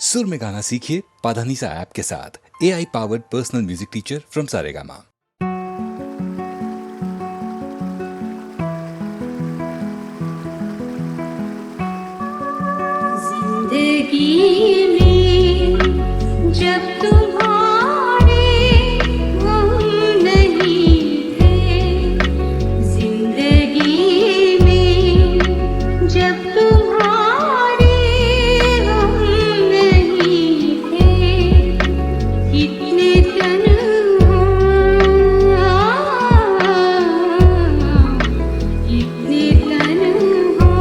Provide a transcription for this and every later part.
सुर में गाना सीखिए पाधानीसा ऐप के साथ। AI powered personal music teacher from Saregama. जिंदगी में जब तुम्हारे हम नहीं थे, जिंदगी में जब तुम्हारे हम नहीं थे, कितने तन्हा, कितने तन्हा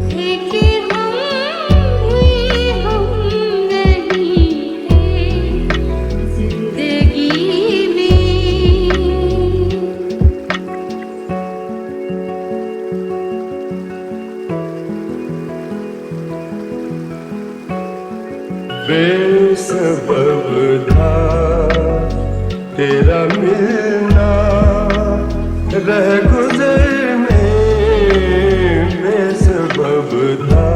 थे कि बेसबब था तेरा मिलना रह गुजर में, बेसबब था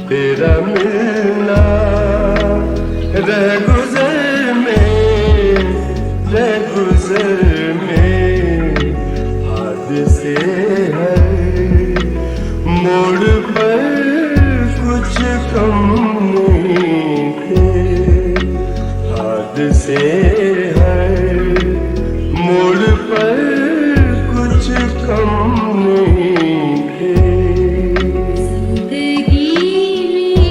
तेरा मिलना रह गुजर में, रह गुजर में। हादसे है मोड़ पर कुछ कम नहीं थे, हादसे है मोड़ पर कुछ कम नहीं थे। जिंदगी में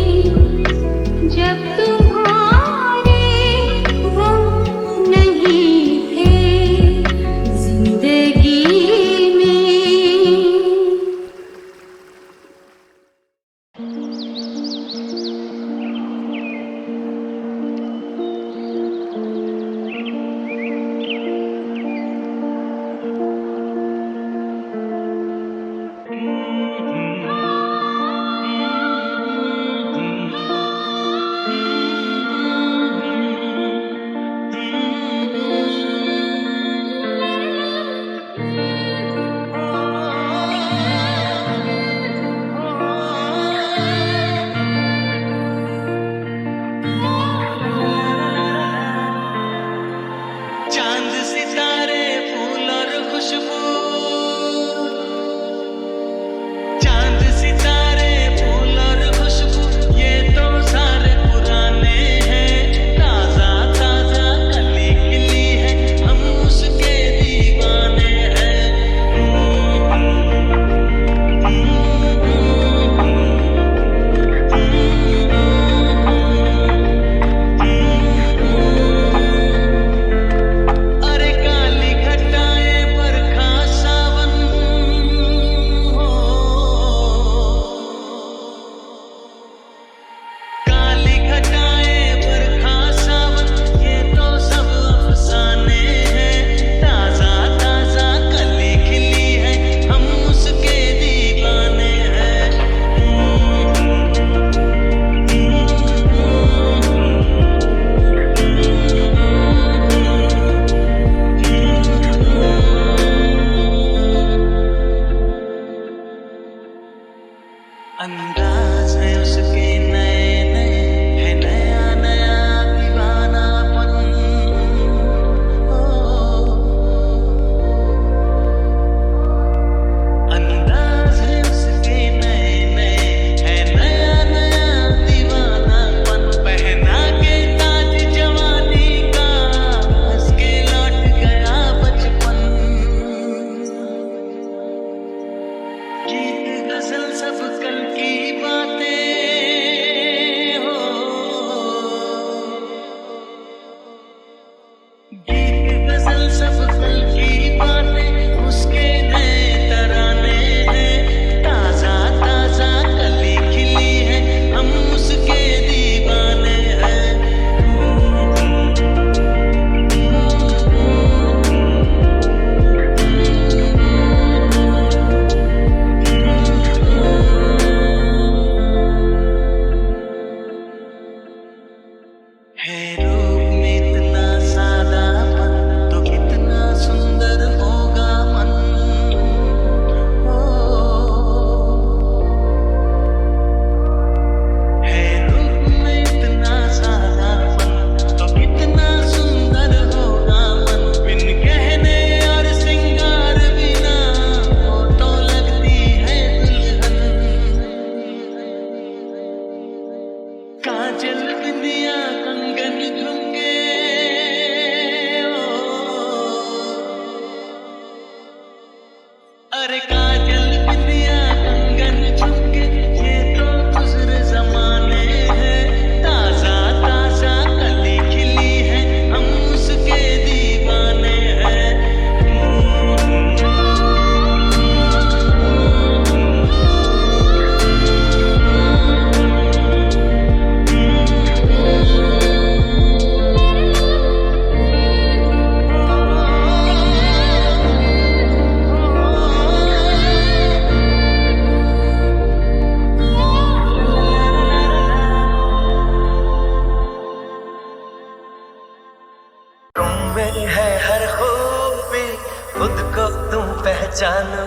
जानो,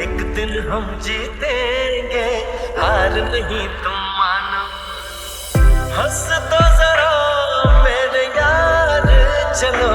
एक दिन हम जीतेंगे, हार नहीं तुम मानो। हंस तो जरा मेरे यार चलो,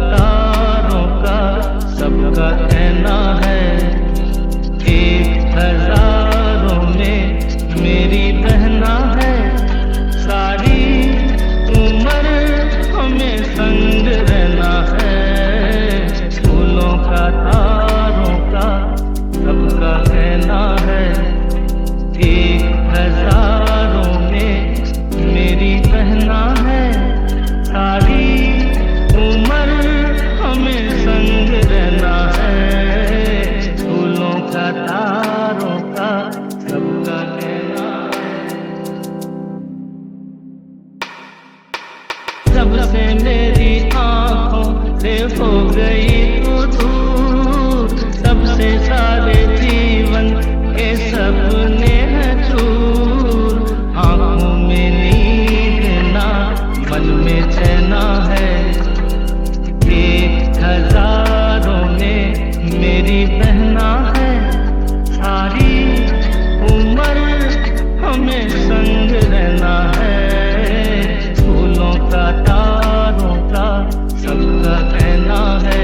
तारों का सबका कहना है, एक हजारों में मेरी बहना है। सारी उम्र हमें संग रहना है, फूलों का तारों का सबका कहना है, एक हजारों में मेरी बहना है। सारी उम्र हमें संग रहना है, फूलों का तारों का सबका कहना है। सबसे मेरी आँखों से हो गई तू दूर, सबसे सारे जीवन के सपने हैं चूर। आँखों में नींद ना, मन में चैना है, एक हजारों में मेरी बहना है। सारी उम्र हमें संग रहना है, फूलों का तारों का सबका कहना है।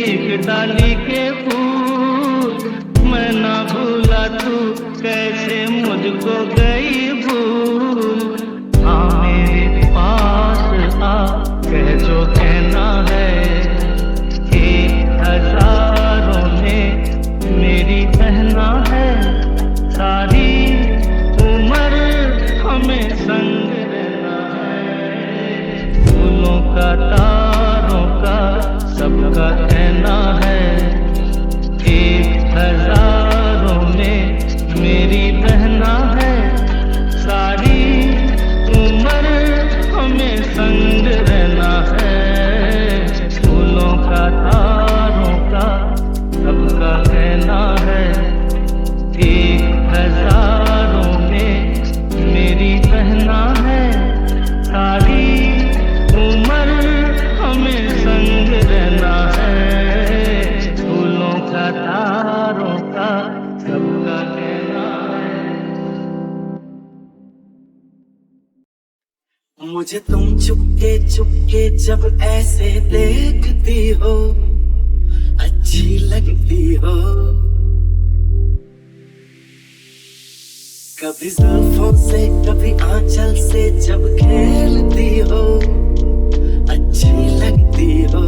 एक डाली के फूल, मैं ना भूला तू कैसे मुझको गई भूल। हाँ मेरे पास आ, कह जो कहना है, एक हजारों में मेरी बहना है। सारी उम्र हमें संग रहना है, फूलों का तारों का सबका कहना है, एक हजारों में मेरी बहना है। सारी उम्र हमें संग रहना है, फूलों का तारों का सबका कहना है, एक हजारों में मेरी बहना है। सारी उम्र हमें संग रहना है, फूलों का तारों का सबका कहना है। मुझे तुम चुपके चुपके जब ऐसे देखती हो, अच्छी लगती हो। कभी जुल्फों से कभी आंचल से जब खेलती हो, अच्छी लगती हो।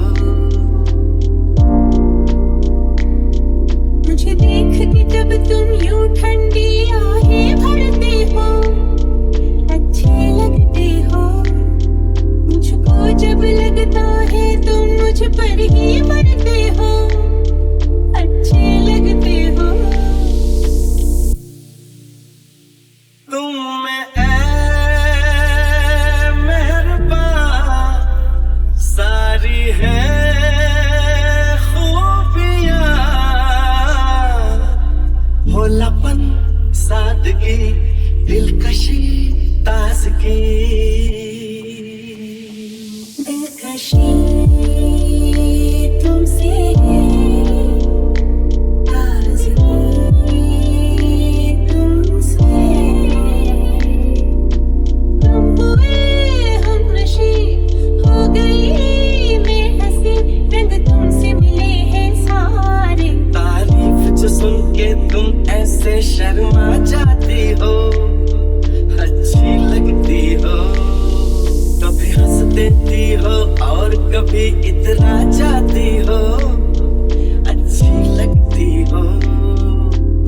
मुझे देख के जब तुम यूं ठंडी आहें भरते हो, अच्छे लगते हो। मुझको जब लगता है तुम मुझ पर ही मरते हो, अच्छे लगते हो। तुम में ऐ मेहरबान सारी है खूबियाँ, सादगी दिलकशी ताजगी दिलकशी तुमसे ताज़गी तुमसे तुम हुए हमनशी हो गई मैं हंसी रंग तुमसे मिले हैं सारे तारीफ जो सुन के तुम ऐसे शर्मा जाती हो अच्छी लगती हो कभी हंस देती हो और कभी इतरा जाती हो अच्छी लगती हो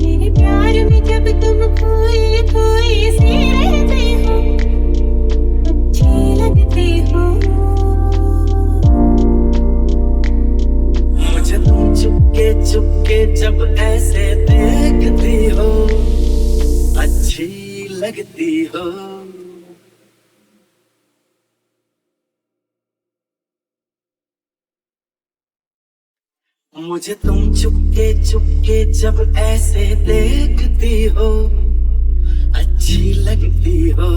मेरे प्यार में जब तुम खोए खोए से रहते हो अच्छे लगते हो मुझे तुम चुपके जब ऐसे देखती हो अच्छी लगती हो मुझे तुम चुपके जब ऐसे देखती हो अच्छी लगती हो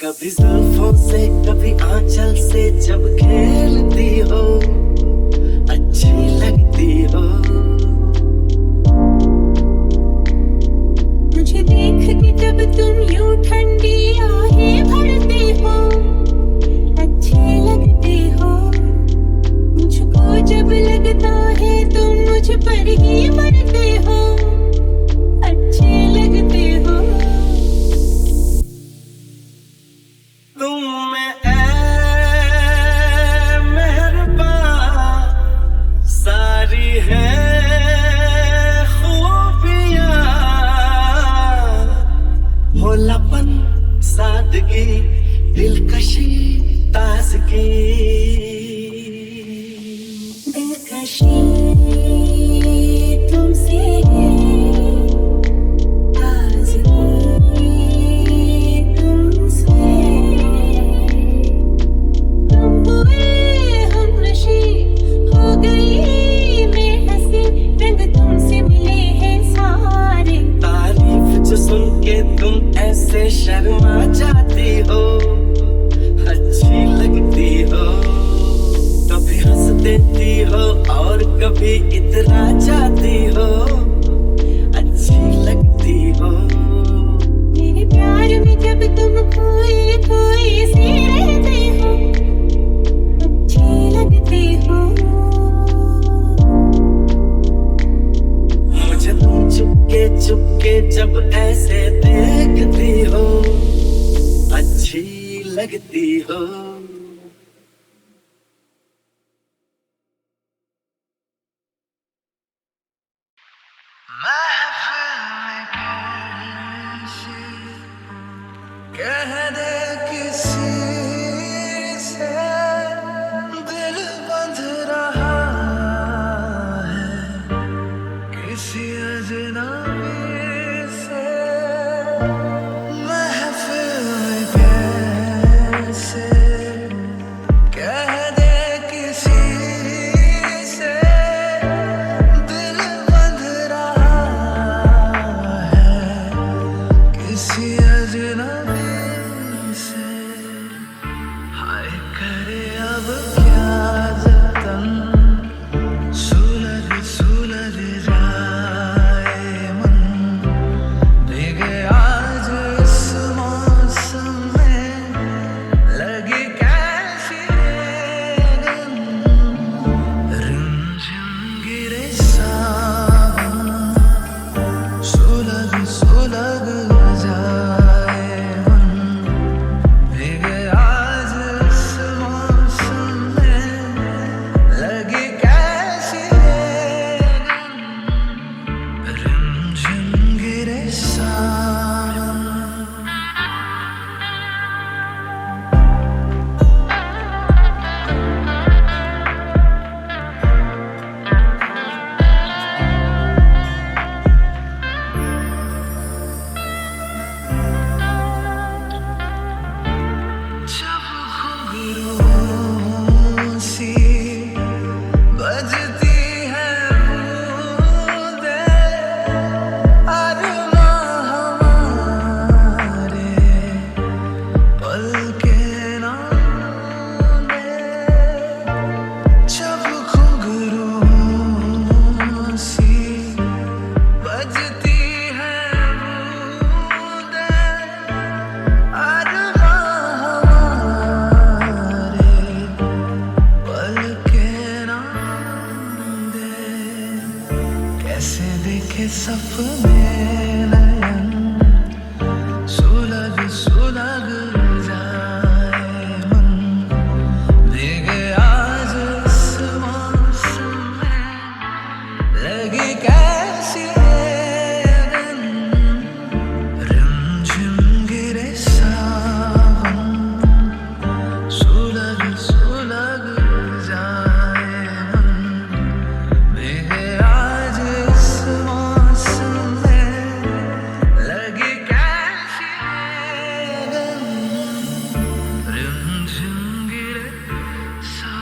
कभी जुल्फों से कभी आंचल से जब खेलती हो अच्छी लगती हो मुझे देख के जब तुम यूं ठंडी आहें भरते हो अच्छे लगते हो मुझको जब लगता है तुम मुझ पर ही मरते हो अच्छे लगते हो तुम में ऐ मेहरबान सारी है खूबियां भोलापन सादगी दिलकशी ताजगी दिलकशी तुमसे ताज़गी तुमसे तुम हुए हमनशी हो गई मैं हंसी रंग तुमसे मिले हैं सारे तारीफ जो सुन के तुम ऐसे शर्मा जाती हो अच्छी लगती हो कभी हंस देती हो और कभी इतरा जाती हो अच्छी लगती हो मेरे प्यार में जब तुम खोए खोए से रहते हो अच्छे लगते हो मुझे तुम चुपके जब ऐसे देखती हो अच्छी लगती हो कह दे किसी से दिल बंध रहा है किसी अजनबी से महफिल में कैसे कह दे किसी से दिल बंध रहा है किसी अजनबी से हाय करे अब क्या जतन सुलझ सुलझ जाए मन भीगे आज बजती है बूंदें, अरमां हमारे पलके ना दे। कैसे देखे सपने नयन सुलग सुलग जाए मन, भीगे आज इस मौसम में लगी कैसी लगन, रिमझिम गिरे सावन सुलग सुलग जाए मन, भीगे आज इस मौसम में लगी कैसी लगन, रिमझिम गिरे सावन।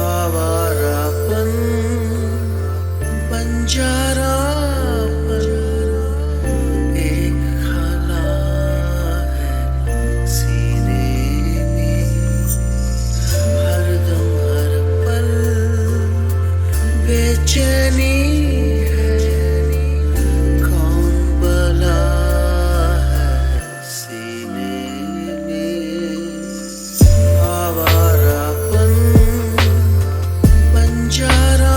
आवारापन बंजारापन एक खला है सीने में, हरदम हर पल बेचैनी है, कौन बला है सीने में। आवारापन बंजारापन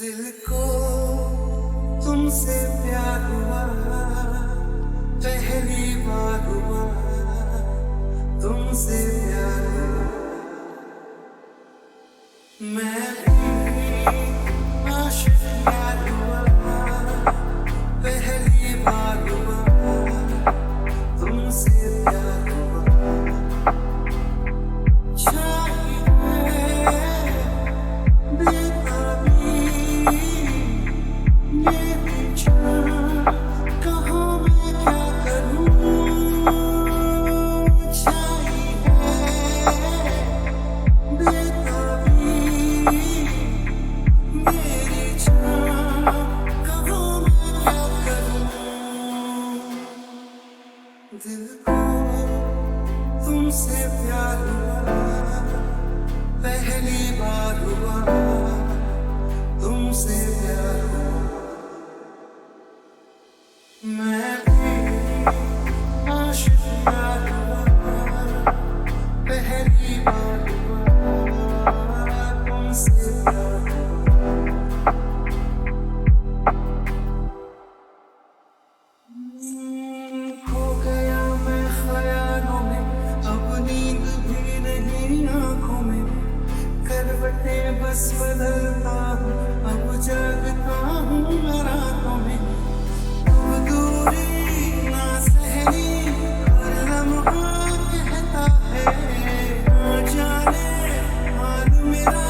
दिल को तुमसे प्यार हुआ, पहली बार हुआ तुमसे प्यार हुआ। मैं भी आशिक प्यार हुआ, पहली बार हुआ तुमसे प्यार हुआ। चाहिए बेताबी मेरी जान, कहाँ मैं क्या करूँ। चाहिए बेताबी मेरी जान, कहाँ मैं क्या करूँ। दिल को तुमसे प्यार हुआ, पहली बार हुआ तुमसे प्यार हुआ। मैं भी आशिक प्यार हुआ, पहली बार हुआ तुमसे प्यार हुआ। खो गया मैं ख्यालों में, अब नींद भी नहीं आंखों में। करवटें बस बदलता हूँ, अब जागता हूँ मैं रातों में। अब दूरी ना सहनी, हर लम्हा कहता है ना जाने हाल मेरा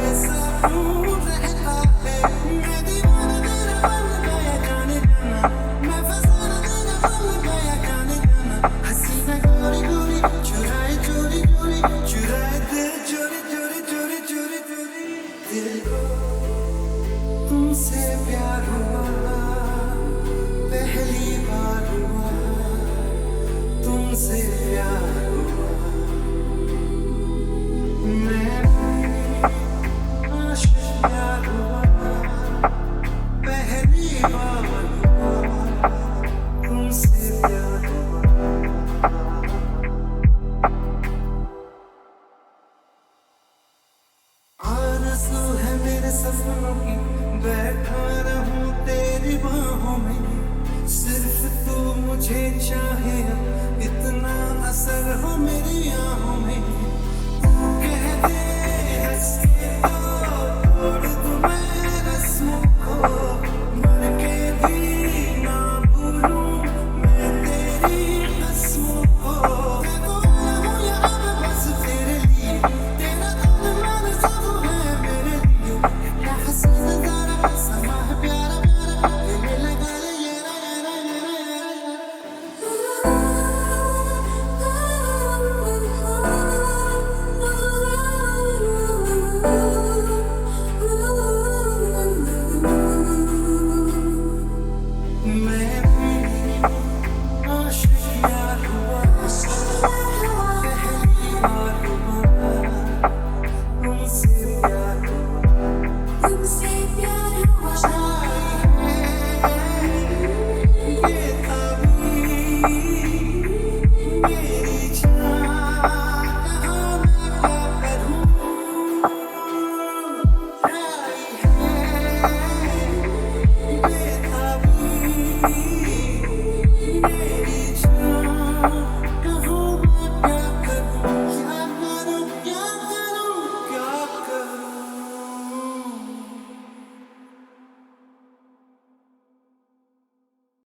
ऐसा क्यों रहता है। मैं दीवाना तेरा बन गया जाने जाना, मैं फसाना तेरा बन गया जाने जाना। हंसी में गोरी गोरी चुराए चोरी चोरी, चुराए दिल चोरी चोरी चोरी चोरी चोरी। दिल को तुमसे प्यार हुआ, पहली बार हुआ तुमसे प्यार हुआ। मैं आशिक प्यार हुआ, पहली बार हुआ तुमसे प्यार हुआ। आरज़ू है मेरे सपनों की, बैठा रहूं तेरी बाहों में। सिर्फ तू मुझे चाहे, इतना असर हो मेरी आहों में। तू कह दे हंस के